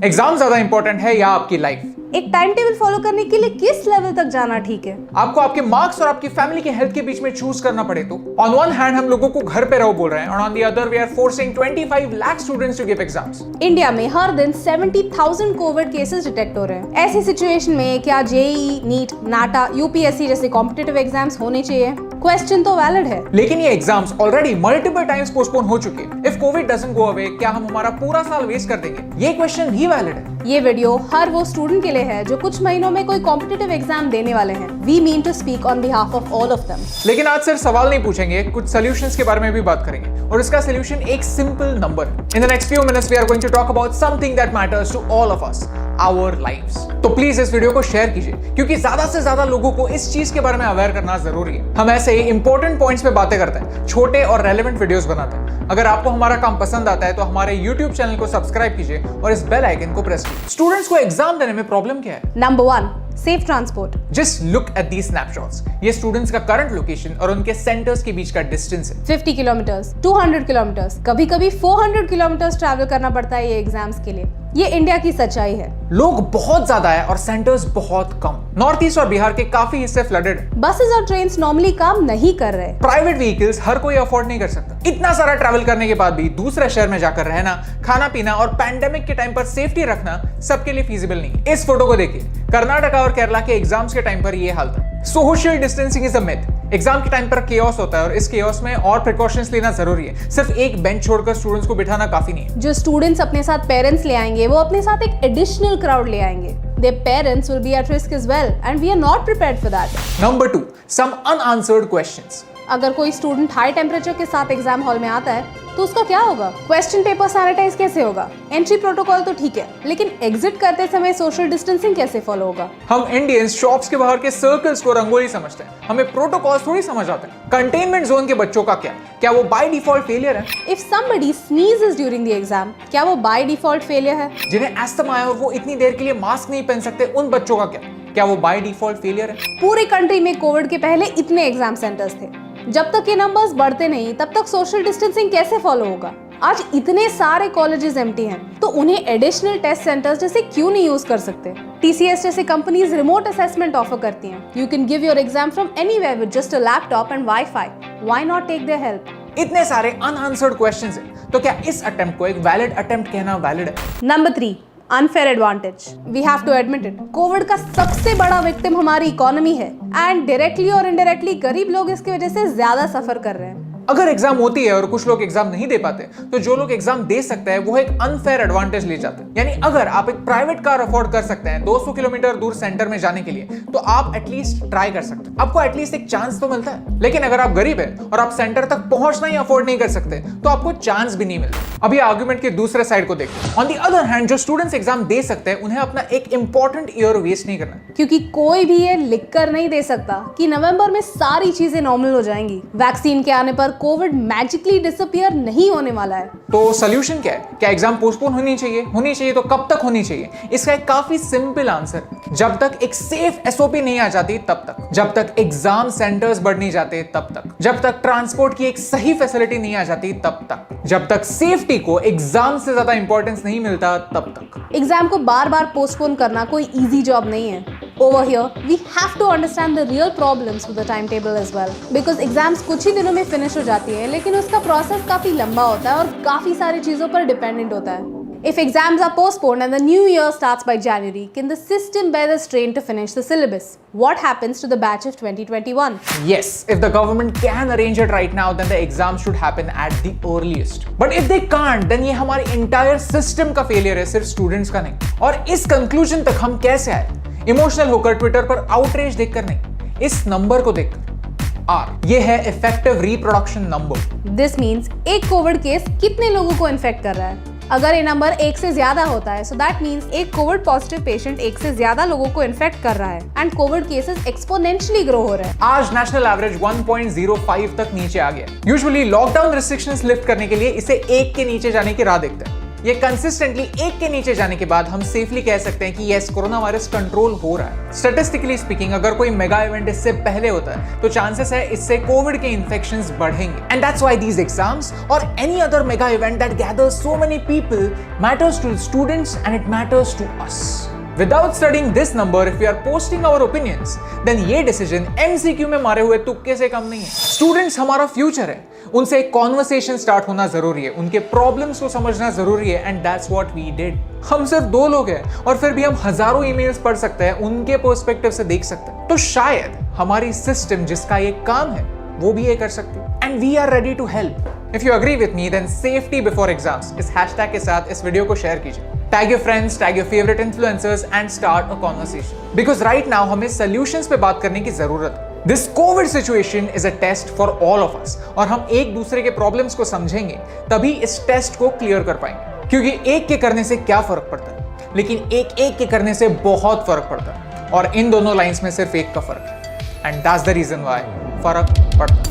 Exam ज्यादा important है या आपकी लाइफ? एक टाइम टेबल फॉलो करने के लिए किस लेवल तक जाना ठीक है? आपको आपके मार्क्स और आपकी फैमिली के हेल्थ के बीच में चूज करना पड़े तो ऑन वन हैंड हम लोगों को घर पे रहो बोल रहे हैं और on the other we are forcing 25 lakh students to give exams. India में हर दिन 70,000 कोविड केसेस डिटेक्ट हो रहे हैं। ऐसी सिचुएशन में क्या जेईई, नीट, नाटा, यूपीएससी जैसे कॉम्पिटिटिव एग्जाम्स होने चाहिए? क्वेश्चन तो वैलिड है, लेकिन ये exams already multiple times postpone हो चुके हैं। If Covid doesn't go away, क्या हम हमारा पूरा साल वेस्ट कर देंगे? ये क्वेश्चन भी वैलिड है। ये वीडियो हर वो स्टूडेंट के लिए है जो कुछ महीनों में कोई कॉम्पिटिटिव एग्जाम देने वाले हैं। We mean to speak on behalf of all of them. लेकिन आज सिर्फ सवाल नहीं पूछेंगे, कुछ सॉल्यूशंस के बारे में भी बात करेंगे और इसका सॉल्यूशन एक simple number. In the next few minutes we are going to talk about something that matters to all of us, our lives. तो प्लीज इस वीडियो को शेयर कीजिए क्योंकि ज्यादा से ज्यादा लोगों को इस चीज के बारे में अवेयर करना जरूरी है। हम ऐसे ही इंपॉर्टेंट पॉइंट्स पे बातें करते हैं, छोटे और रेलेवेंट वीडियोस बनाते हैं। अगर आपको हमारा काम पसंद आता है तो हमारे YouTube चैनल को सब्सक्राइब कीजिए और इस बेल आइकन को प्रेस कीजिए। स्टूडेंट्स को एग्जाम देने में प्रॉब्लम क्या है? Number 1, safe transport. Just look at these snapshots. ये स्टूडेंट्स का करंट लोकेशन और उनके सेंटर्स के बीच का डिस्टेंस है। 50 किलोमीटर्स, 200 किलोमीटर्स, कभी कभी 400 किलोमीटर्स ट्रैवल करना पड़ता है ये एग्जाम्स के लिए। ये इंडिया की सच्चाई है। लोग बहुत ज्यादा है और सेंटर्स बहुत कम। नॉर्थ ईस्ट और बिहार के काफी हिस्से फ्लडेड है। बसेस और ट्रेन्स नॉर्मली काम नहीं कर रहे। प्राइवेट व्हीकल्स हर कोई अफोर्ड नहीं कर सकता। इतना सारा ट्रैवल करने के बाद भी दूसरे शहर में जाकर रहना, खाना पीना और पैंडेमिक के टाइम पर सेफ्टी रखना सबके लिए फीजिबल नहीं। इस फोटो को देखिए, कर्नाटका और केरला के एग्जाम्स के टाइम पर ये हाल था। Social distancing is a myth. Exam के टाइम पर केओस होता है और इस केओस में और प्रिकॉशंस लेना जरूरी है। सिर्फ एक बेंच छोड़कर स्टूडेंट्स को बिठाना काफी नहीं है। जो स्टूडेंट्स अपने साथ पेरेंट्स ले आएंगे वो अपने साथ एक एडिशनल क्राउड ले आएंगे। Their parents will be at risk as well and we are not prepared for that. Number 2, some unanswered questions. अगर कोई स्टूडेंट हाई टेम्परेचर के साथ एग्जाम हॉल में आता है तो उसका क्या होगा? क्वेश्चन पेपर सैनिटाइज कैसे होगा? एंट्री प्रोटोकॉल तो ठीक है, लेकिन एग्जिट करते समय सोशल डिस्टेंसिंग कैसे फॉलो होगा? हम इंडियंस शॉप्स के बाहर के सर्कल्स को रंगोली समझते हैं, हमें प्रोटोकॉल थोड़ी समझ आते हैं। कंटेनमेंट जोन के बच्चों का क्या वो बाय डिफॉल्ट फेलियर है? If somebody sneezes during the exam, क्या वो बाय डिफॉल्ट फेलियर है? जिन्हें अस्थमा है और वो इतनी देर के लिए मास्क नहीं पहन सकते, उन बच्चों का क्या वो बाय डिफॉल्ट फेलियर है? पूरी कंट्री में कोविड के पहले इतने एग्जाम सेंटर्स थे। जब तक ये नंबर्स बढ़ते नहीं तब तक सोशल डिस्टेंसिंग कैसे फॉलो होगा? आज इतने सारे कॉलेजेस एम्प्टी हैं तो उन्हें एडिशनल टेस्ट सेंटर्स जैसे क्यों नहीं यूज कर सकते? TCS जैसे कंपनीज रिमोट असेसमेंट ऑफर करती हैं। You can give your exam from anywhere with just a laptop and wifi. Why not take their help? इतने सारे अनआंसर्ड क्वेश्चंस हैं, तो क्या इस अटेम्प्ट को एक वैलिड अटेम्प्ट कहना वैलिड है? Number 3, unfair advantage. We have to admit it, COVID का सबसे बड़ा विक्टिम हमारी इकोनॉमी है एंड डायरेक्टली और इनडायरेक्टली गरीब लोग इसकी वजह से ज्यादा सफर कर रहे हैं। अगर एग्जाम होती है और कुछ लोग एग्जाम नहीं दे पाते तो जो लोग एग्जाम दे सकते हैं वो एक अनफेयर एडवांटेज ले जाते हैं। यानी अगर आप एक प्राइवेट कार अफोर्ड कर सकते हैं 200 किलोमीटर दूर सेंटर में जाने के लिए, तो आप एटलीस्ट ट्राई कर सकते हैं, आपको एटलीस्ट एक चांस तो मिलता है। लेकिन अगर आप गरीब है और आप सेंटर तक पहुंचना ही अफोर्ड नहीं कर सकते तो आपको चांस भी नहीं मिलता। अभी आर्गुमेंट के दूसरे साइड को देखते हैं। ऑन द अदर हैंड, जो स्टूडेंट्स एग्जाम दे सकते हैं उन्हें अपना एक इंपॉर्टेंट ईयर वेस्ट नहीं करना, क्योंकि कोई भी ये लिख कर नहीं दे सकता कि नवंबर में सारी चीजें नॉर्मल हो जाएंगी। वैक्सीन के आने पर कोविड मैजिकली डिसअपीयर नहीं होने वाला है। तो सॉल्यूशन क्या है? क्या एग्जाम पोस्टपोन होनी चाहिए तो कब तक होनी चाहिए? इसका एक काफी सिंपल आंसर, जब तक एक सेफ SOP नहीं आ जाती तब तक, जब तक एग्जाम सेंटर्स बढ़ नहीं जाते तब तक, जब तक ट्रांसपोर्ट की एक सही फैसिलिटी नहीं आ जाती तब तक, जब तक सेफ्टी को एग्जाम से ज्यादा इंपॉर्टेंस नहीं मिलता तब तक। एग्जाम को बार बार पोस्टपोन करना कोई इजी जॉब नहीं है। Over here, we have to understand the real problems with the timetable as well, because exams कुछ ही दिनों में फिनिश हो जाती है, लेकिन उसका प्रोसेस काफी लंबा होता है और काफी सारी चीजों पर डिपेंडेंट होता है। If exams are postponed and the new year starts by January, can the system bear the strain to finish the syllabus? What happens to the batch of 2021? Yes, if the government can arrange it right now, then the exam should happen at the earliest. But if they can't, then ये हमारे entire system का failure है, सिर्फ students का नहीं। और इस conclusion तक हम कैसे आए? इमोशनल होकर ट्विटर पर आउटरीच देखकर नहीं, इस नंबर को देखकर। R, ये है effective reproduction number. This means एक कोविड केस कितने लोगों को इन्फेक्ट कर रहा है। अगर ये नंबर 1 से ज्यादा होता है, सो दैट मींस एक कोविड पॉजिटिव पेशेंट 1 से ज्यादा लोगों को इन्फेक्ट कर रहा है and Covid cases exponentially grow हो रहे हैं। आज नेशनल एवरेज 1.05 तक नीचे आ गया। यूजुअली लॉकडाउन रिस्ट्रिक्शंस लिफ्ट करने के लिए इसे 1 के नीचे जाने की राह देखते हैं। ये कंसिस्टेंटली एक के नीचे जाने के बाद हम सेफली कह सकते हैं कि यस, कोरोना वायरस कंट्रोल हो रहा है। स्टैटिस्टिकली स्पीकिंग, अगर कोई मेगा इवेंट इससे पहले होता है तो चांसेस है इससे कोविड के इन्फेक्शंस बढ़ेंगे। And that's why these exams और any other mega event that gathers so many people matters to students and it matters to us. Without studying this number, if we are posting our opinions, then ये decision MCQ में मारे हुए तुक्के से कम नहीं है। Students हमारा future है, उनसे एक conversation start होना जरूरी है, उनके problems को समझना जरूरी है, and that's what we did। हम सिर्फ 2 लोग हैं और फिर भी हम हजारों emails पढ़ सकते हैं, उनके perspective से देख सकते हैं। तो शायद हमारी system जिसका ये काम है वो भी ये कर सकती है, and we are ready to help। If you agree with me, then safety before exams इस hashtag के साथ इस वीडियो को शेयर कीजिए। Tag your friends, tag your favorite influencers and start a conversation. Because right now हमें solutions पे बात करने की जरूरत है। This COVID situation is a test for all of us और हम एक दूसरे के problems को समझेंगे तभी इस टेस्ट को क्लियर कर पाएंगे। क्योंकि एक के करने से क्या फर्क पड़ता है, लेकिन एक के करने से बहुत फर्क पड़ता है और इन दोनों लाइंस में सिर्फ एक का फर्क है। And that's the reason why फर्क पड़ता है।